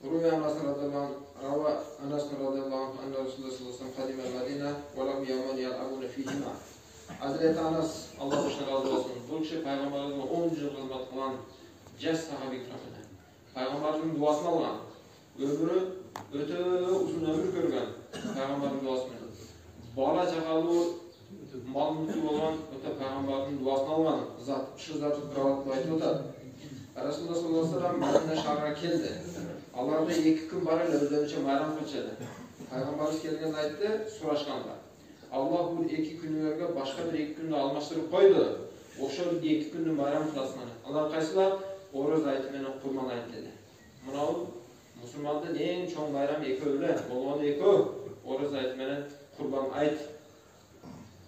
روي عن أنس رضي الله عنه روى أنس رضي الله عنه أن رسول الله صلى الله عليه وسلم قدم المدينة ولم يوما يلعبون فيهما. Hazreti Anas Allah razı olsun. Bu kişi Peygamberimizin 10 yıl hizmet kılan jas sahabi tarafına. Peygamberimizin duasını alan, ömrü öte uzun ömür görgen Peygamberimizin duasını. Bala çakalı mal mülkü olan öte Peygamberimizin duasını alan zat, şu zatı kravatlı aytı otar. Resulullah sallallahu aleyhi ve sellem Medine şehre keldi. Allarda 2 gün barayla özlemiçe bayram kılçadı. Peygamberimiz kelgen aytdı, suraşkanda. Allah bu 2 günlerge başka bir 2 günde almashtırıp koydu. Oşo 2 günde bayram kılasını. Allah kaysılar Oroz aytı meni kurban aytı dedi. Mınav Müslüman'da en çoğun bayram 2 öyle. Olmadı 2 Oroz aytı meni kurban ayt.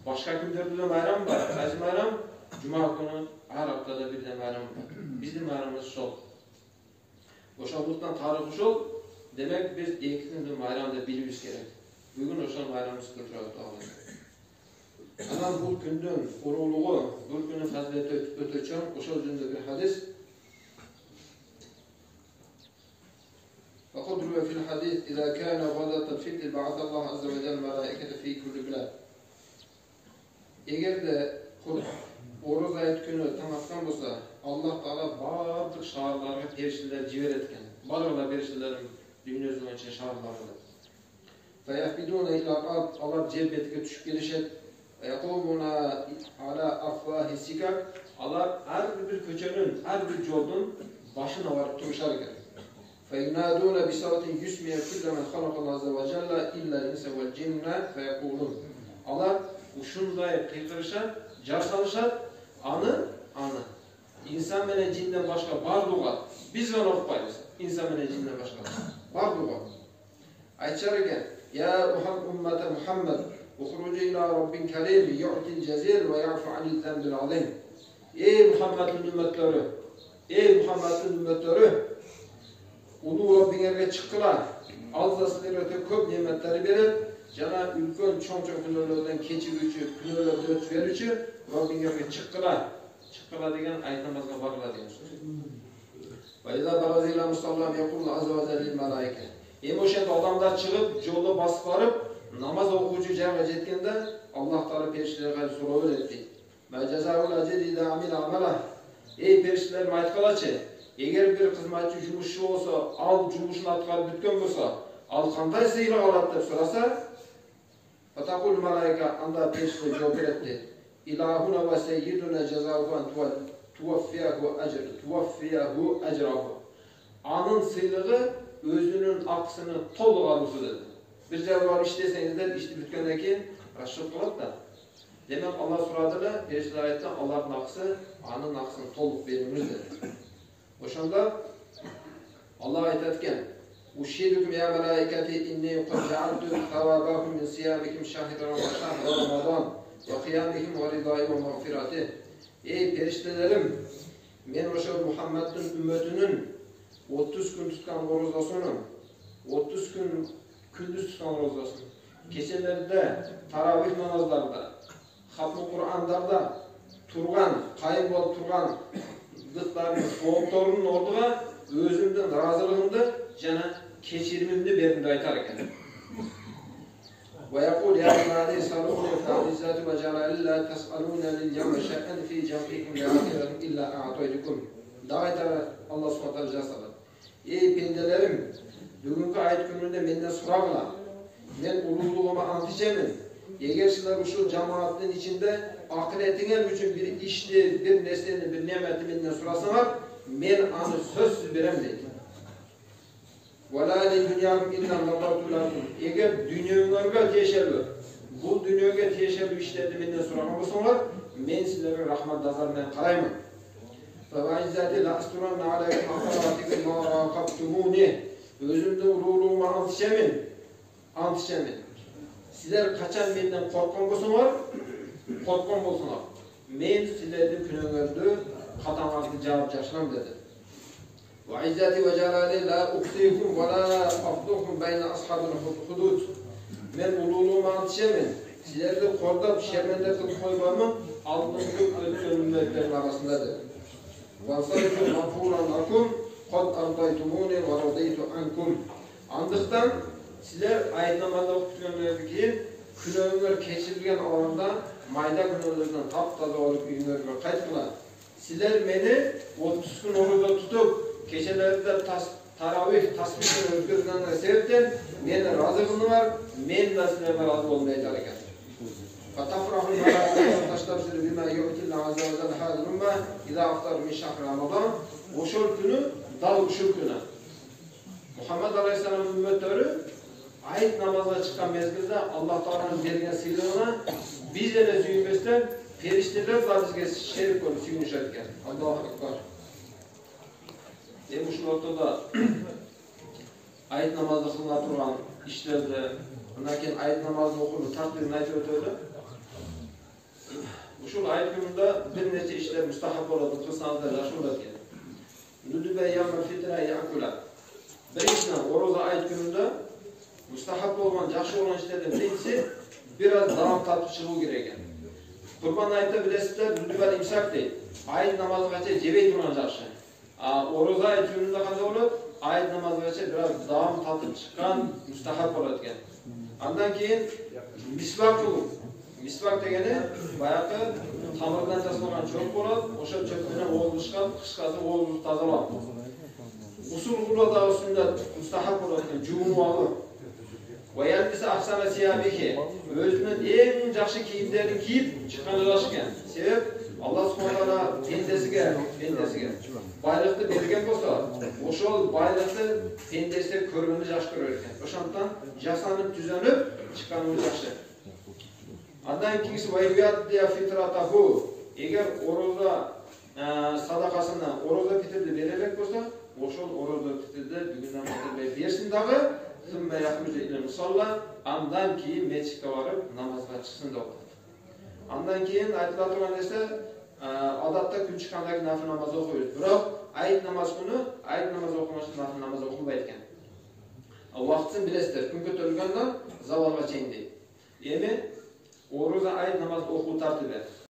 Başka günlerde de bayram var. Kaysı bayram? Cuma günü her haftada bir de bayram var. Bizim bayramımız şol. Oşalıktan tarihı şol. Demek biz 2 günde bayramda biliriz gerek. Bugün oşan bayramımız götürüyoruz dağılır. Anan bu gündün uruluğu, bu günün fazileti ötürken oşan üzerinde bir hadis. وَقَدْ رُوَ فِي الْحَدِيثِ اِذَا كَانَ غَدَةَ الْفِطْرِ بَعَثَ اللّٰهُ عَزَّ وَجَلَّ مَلَائِكَةَ فِي كُلِّ بِلَادٍ. Eğer de Oruz ayet günü tamaktan olsa, Allah Teala bardık şahırlarına perişliler civer etken. Barıla perişlilerin dünya özünün için şahırlarına. فَيَحْبِدُونَ اِلَّا قَدْ Allah cebetine düşüp gelişet. وَيَقُومُونَ عَلَى أَفْوَاهِ سِكَكْ Allah her bir köçenin, her bir yolun başına varıp duruşar gelir. فَيُنَادُونَ بِسَوْتٍ يُسْمِيَ كُلَّ مَنْ خَلَقَ اللّٰهُ عَزَّ وَجَلَّ إِلَّا الْاِنْسَ وَالْجِنَّ فَيَقُولُونَ Allah uşundayıp kıykırışar, car salışar, anı. İnsan mene cinden başka barduğa, biz ve nokpayız. İnsan mene cinden başka barduğa. Ayçar eken, ya ümmete Muhammed, ukhrucu ila Rabbin kerim, yu'til cezir ve ya'fu anil zembil azim. Ey Muhammed'in ümmetleri, ulu Rabbin'e çıktılar, azasıları köp nimetleri verir, Cana ülkön çoğun günlerden keçirücü, günlerden öt verücü, Rabbin'e çıktılar. Çıktılar degen ayetnamazga barıla degen söz. Ve izâ barazîlâ musallam yakullu azze ve zellil melaike. Emoşet adamlar çıkıp, yolda basıp varıp, namaz okuyucu cevap etkende, Allah Teala perişlere karşı soru öğretti. Ve cezâul acedi idâ amil amela. Ey perişler maytkalaçı, eğer bir kızmatçı cumuşu olsa, al cumuşunu atkarı bütken olsa, al kanday seyri alat dep sorasa, Fatakul malaika anda perişle cevap etti. İlahuna ve seyyiduna cezavuhan tuvaffiyahu ecrahu. Anın sıylığı özünün aksını tolu alısı dedi. Bir cevabı işleseniz de işte bütkendeki raşık kılıp da. Demek Allah suradığıyla perişle ayette Allah'ın aksı, anın aksını toluk verilmiş dedi. Oşanda Allah ayet etken Uşhidukum ya melaiketi inni qad ja'altu thawabakum min siyamikum şahran ve şahra Ramazan ve kıyamihim ve ridai ve mağfirati. Ey periştelerim, men oşa Muhammed'in ümmetinin 30 gün tutkan orozasını, 30 gün kündüz tutkan orozasını, keselerde, taravih namazlarda, hatm-ı Kur'an'larda turgan, kayın bol turgan gıtlarının, soğuklarının orduğa özümden razılığında cana keçirimimde berimde aytar eken. Ve yakul ya ibadî salûne fâ'izzâtu ve celâlillâh tes'alûne lil yevme şe'en fî cem'ikum le'âkiretum illâ a'toydukum. Daha aytar Allah subhanahu jasalar. Ey pendelerim, bugünkü ayet gününde menden sorağla, men ululuğuma ant içemin. Eğer sizler uşul cemaatın içinde ahiretine üçün bir işli, bir neslini, bir nimeti menden sorasalar, men anı sözsüz berem deydi. وَلَا لِلْدُنْيَاكُمْ اِنَّا اللّٰهُ لَكُمْ Eğer dünyalarına teşebbü, bu dünyaya teşebbü işlerdi menden sorama olsunlar, men sizlere rahmet nazarından karayım. فَوَاِزَّةِ لَاَسْتُرَنَّ عَلَيْكُمْ اَخَرَاتِكُمْ وَاَقَبْتُمُونِ Özümde ululuğuma ant içemin. Sizler kaçan menden korkkan olsunlar. Men sizlerden gününüzde katanlarını cevap yaşlam dedi. وَعِزَّةِ وَجَلَالِ لَا اُقْسِيكُمْ وَلَا أَفْضُكُمْ بَيْنَ أَصْحَابِ الْحُدُودِ Men ululuğuma ant içemin. Sizlerden kordap şermende kılıp koymamın aldığım önümlüklerin arasındadır. وَاَنْصَرِكُمْ مَفُورًا لَكُمْ qad ardaytumuni va radaytu ankum. Andıqdan sizler ayet namazı okuduğundan keyin günahlar keçirilgen oranda mayda günahlardan taptaza olup uyuңlarga qaytqılar. Sizler meni 30 gün oruda tutup keşelerde taravih tasbihini ötközgenden sebepten meni razı kıldılar, men de sizlerge razı olmayacak eken. فَتَفْرَحُ الْمَلَائِكَةُ وَتَسْتَبْشِرُ بِمَا يُؤْتِي اللَّهُ عَزَّ وَجَلَّ هَذِهِ الْأُمَّةَ إِذَا أَفْطَرَ مِنْ شَهْرِ رَمَضَانَ. Oşol günü dal uşul günü. Muhammed Aleyhisselam'ın ümmetleri ayet namazına çıkan mezgilde Allah Teala'nın bergen sıylığına biz ele süyünmesden perişteler da bizge şerik olup süyünüşetken. Allahu Ekber. Demiş ortada ayet namazı kılına turgan işlerde bundan keyin ayet namazını okunup takdirini aytып ötödü. Uşul ayet gününde bir neçe işler müstahap oladı, kılsanızlar yaxşı oladı ekan. Nudube yamr fitra yakula. Birinchisidan oroza ayet gününde müstahap bolgan, yaxşı olan işlerden birincisi biraz davam tatib chiquu kerak ekan. Qurban aytda bilasizlar, nudubal imsak deydi. Ayet namazıgacha jebey turgan yaxshi. Oroza ayet gününde qanday bo'ladi? Ayet namazıgacha biraz davam tatib chiqqan müstahap bo'ladi ekan. Andan keyin misvak qiluu. Misvak degani bayaqı tamirdan jasalgan cho'p bo'ladi. O'sha cho'p bilan o'g'il chiqib, qishqasi o'g'ilni tozalab. Usul qulada sünnet mustahab bo'ladi, juvinib olib. Va yalbisa ahsana siyabihi. O'zining eng yaxshi kiyimlarini kiyib chiqqani yaxshi ekan. Sebab Alloh subhanahu va taolo pendesiga bayliqni bergan bo'lsa, o'shol bayliqni pendesi ko'rgani yaxshi ko'rar ekan. O'shandan jasanib tuzanib chiqqani yaxshi. Andan keyingisi vayviyat diya fitratahu. Eğer oroza sadaqasini, oroza fitrni bererek bo'lsa, o'shol oroza fitrni bugundan boshlab bersin dağı, thumma yakhruju ila musalla, andan keyin mesjidga borib namozga chiqsin deb. Andan keyin aytiladigan narsa odatda kun chiqqandagi nafil namoz o'qiydi. Biroq ayit namoz kuni ayit namoz o'qimasdan nafil namoz o'qilmaydi ekan. Vaqtini bilasizlar, kun ko'tarilgandan zavolga chayin deydi. Endi Oruza ayet namazı okuğu tartibi.